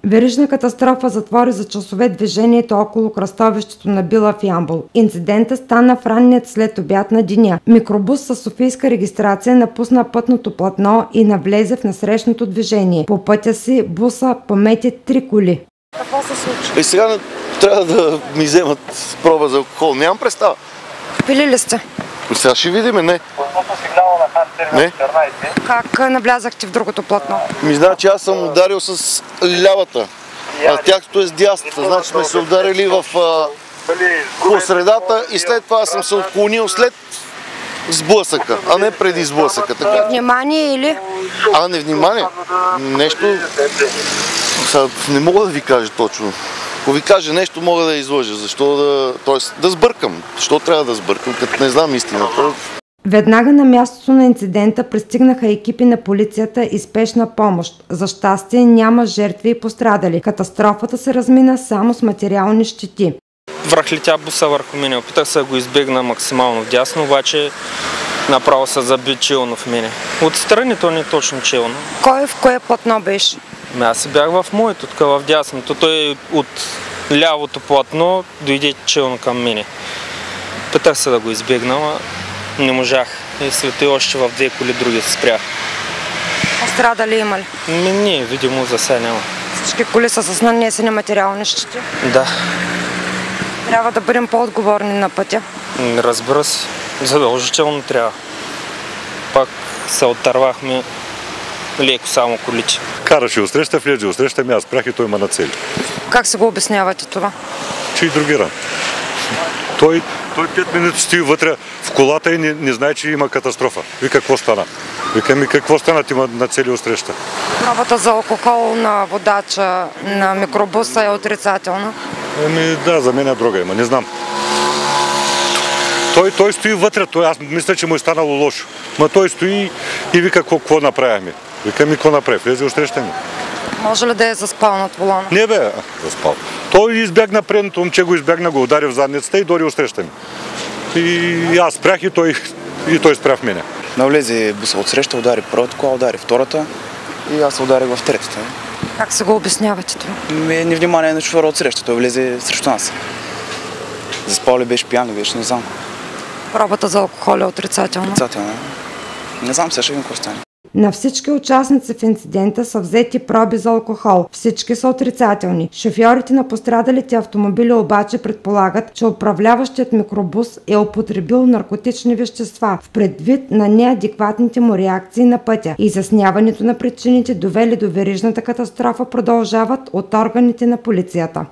Верижна катастрофа затвори за часове движението около кръстовището на Била в Ямбол. Инцидентът стана в ранният след обяд на деня. Микробус със софийска регистрация напусна пътното платно и навлезе в насрещното движение. По пътя си буса помети 3 коли. Какво се случи? И сега трябва да ми вземат проба за алкохол. Нямам представа. Пили ли сте? Сега ще видим, не. Не. Как навлязахте в другото платно? Значи аз съм ударил с лявата, а тяхното е с дясната. Значи сме се ударили по средата и след това съм се отклонил след сблъсъка, а не преди сблъсъка. Така. Внимание или? Невнимание. Нещо... Не мога да ви кажа точно. Ако ви кажа нещо, мога да излъжа. Тоест да сбъркам. Защо трябва да сбъркам, като не знам истината? Веднага на мястото на инцидента пристигнаха екипи на полицията и спешна помощ. За щастие няма жертви и пострадали. Катастрофата се размина само с материални щети. Връхлетя буса върху мене. Опитах се да го избегна максимално вдясно, обаче направо се заби челно в мене. Отстрани то не точно челно. Кой в кое платно беше? Аз си бях в моето, така в дясното. Той от лявото платно дойде челно към мене. Питах се да го избегна, но не можах. И след още в 2 коли други се спрях. Пострадали има ли? Не, видимо за сега няма. Всички коли са с нанесени материални щети? Да. Трябва да бъдем по-отговорни на пътя. Разбира се, задължително трябва. Пак се отървахме леко само колите. Караше отсреща, влезе отсреща, аз спрях и той ма нацели. Как се го обяснявате това? Че и другира. Той 5 минути стои вътре в колата и не знае, че има катастрофа. Вика, какво стана? Вика, какво стана, ти ма нацели отсреща? Пробата за алкохол на водача на микробуса е отрицателна? Да, за мен е дрога има, не знам. Той стои вътре, аз мисля, че му е станало лошо. Ма той стои и вика, какво направихме? Вика, какво направи? Влезе отсреща ми. Може ли да е заспал над волана? Не бе, заспал. Той избягна предното момче, го избягна, го удари в задницата и дори отсреща ми. И аз спрях и той спря в мене. Навлезе буса отсреща, удари първата кола, удари втората и аз се ударих в третата. Как се го обяснявате това? Невнимание на шофьора отсреща, той влезе срещу нас. Заспал ли беше, пиян ли беше, не знам. Пробата за алкохол е отрицателна? Отрицателна. Не знам, сега ще видим какво стане. На всички участници в инцидента са взети проби за алкохол. Всички са отрицателни. Шофьорите на пострадалите автомобили обаче предполагат, че управляващият микробус е употребил наркотични вещества в предвид на неадекватните му реакции на пътя. Изясняването на причините, довели до верижната катастрофа, продължават от органите на полицията.